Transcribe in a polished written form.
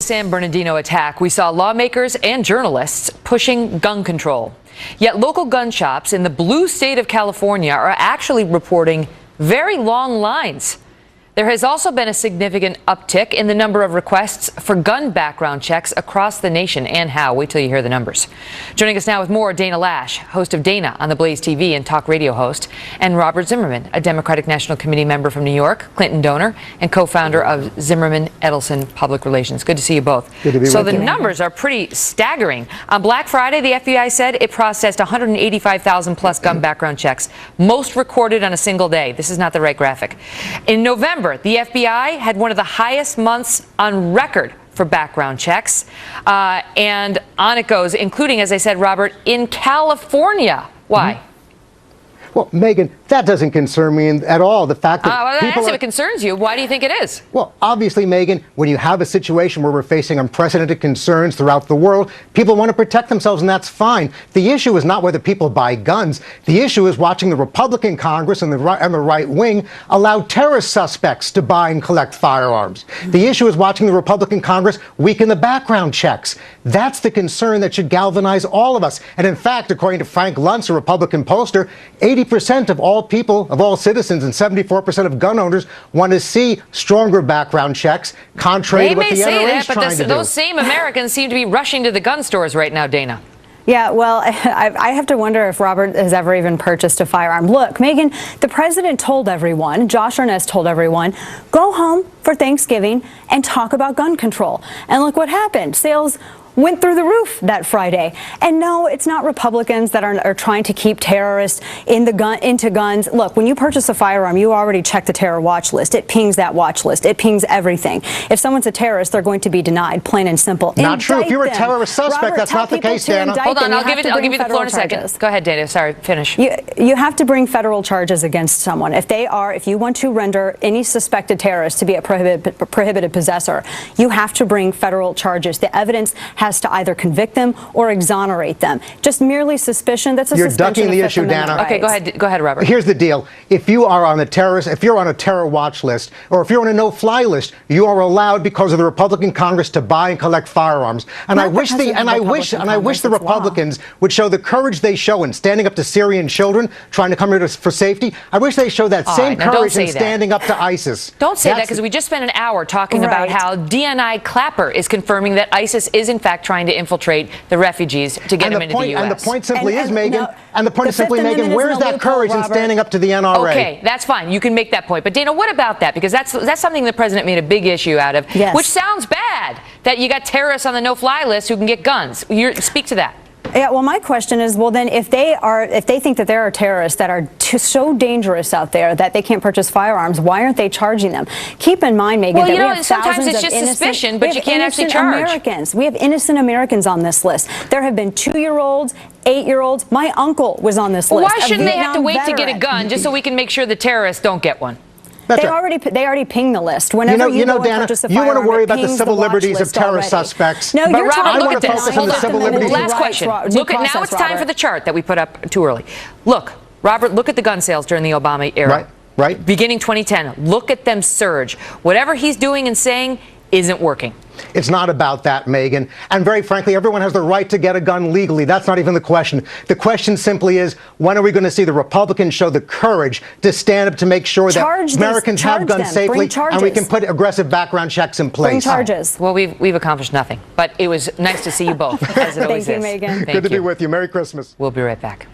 San Bernardino attack, we saw lawmakers and journalists pushing gun control. Yet local gun shops in the blue state of California are actually reporting very long lines. There has also been a significant uptick in the number of requests for gun background checks across the nation. And how? Wait till you hear the numbers. Joining us now with more, Dana Loesch, host of Dana on the Blaze TV and talk radio host, and Robert Zimmerman, a Democratic National Committee member from New York, Clinton donor, and co-founder of Zimmerman Edelson Public Relations. Good to see you both. Good to be so with the you. Numbers are pretty staggering. On Black Friday, the FBI said it processed 185,000 plus gun background checks, most recorded on a single day. This is not the right graphic. In November, the FBI had one of the highest months on record for background checks. And on it goes, including, as I said, Robert, in California. Why? Well, Megyn, that doesn't concern me at all. The fact that well, people if it concerns you, why do you think it is? Well, obviously, Megyn, when you have a situation where we're facing unprecedented concerns throughout the world, people want to protect themselves, and that's fine. The issue is not whether people buy guns. The issue is watching the Republican Congress and the right wing allow terrorist suspects to buy and collect firearms. The issue is watching the Republican Congress weaken the background checks. That's the concern that should galvanize all of us. And in fact, according to Frank Luntz, a Republican pollster, 80% of all people, of all citizens, and 74% of gun owners want to see stronger background checks, contrary to what the NRA is trying to do. They may say that, but those same Americans seem to be rushing to the gun stores right now, Dana. Yeah, well, I have to wonder if Robert has ever even purchased a firearm. Look, Megyn, the president told everyone, Josh Earnest told everyone, go home for Thanksgiving and talk about gun control. And look what happened. Sales went through the roof that Friday. And no, it's not Republicans that are trying to keep terrorists into guns. Look, when you purchase a firearm, you already check the terror watch list. It pings that watch list. It pings everything. If someone's a terrorist, they're going to be denied, plain and simple. Not true. If you're a terrorist suspect, Robert, that's not the case, Dana. Hold on, I'll give you the floor in a second. Go ahead, Dana. Sorry, finish. You have to bring federal charges against someone. If you want to render any suspected terrorist to be a prohibited possessor, you have to bring federal charges. The evidence has to either convict them or exonerate them. Just merely suspicion, that's a suspension. You're ducking the issue, Dana. Rights. Okay, go ahead, Robert. Here's the deal. If you are on if you're on a terror watch list, or if you're on a no-fly list, you are allowed, because of the Republican Congress, to buy and collect firearms. And I wish the Republicans would show the courage they show in standing up to Syrian children trying to come here for safety. I wish they showed that same courage in standing up to ISIS. Don't say that, because we just spent an hour talking about how DNI Clapper is confirming that ISIS is in fact trying to infiltrate the refugees to get them into the U.S. And the point simply is, Megyn, where is that courage in standing up to the NRA? Okay, that's fine. You can make that point. But Dana, what about that? Because that's something the president made a big issue out of, which sounds bad, that you got terrorists on the no-fly list who can get guns. Speak to that. Yeah, well, my question is, well, then if they think that there are terrorists that are so dangerous out there that they can't purchase firearms, why aren't they charging them? Keep in mind, Megyn, that we have sometimes it's just suspicion, but you can't actually charge. We have innocent Americans on this list. There have been 2-year-olds, 8-year-olds. My uncle was on this list. Why shouldn't they have to wait to get a gun just so we can make sure the terrorists don't get one? They already ping the list. Whenever you go and purchase a firearm, you want to worry about the civil liberties of terrorist suspects. No, you're Robert, talking look at this. Hold on. Last question. Now it's time for the chart that we put up too early. Look, Robert, look at the gun sales during the Obama era. Right. Beginning 2010. Look at them surge. Whatever he's doing and saying isn't working. It's not about that, Megyn. And very frankly, everyone has the right to get a gun legally. That's not even the question. The question simply is, when are we going to see the Republicans show the courage to stand up to make sure that Americans have guns safely and we can put aggressive background checks in place? Bring charges. Well, we've accomplished nothing. But it was nice to see you both, as it always is. Thank you, Megyn. Good to be with you. Merry Christmas. We'll be right back.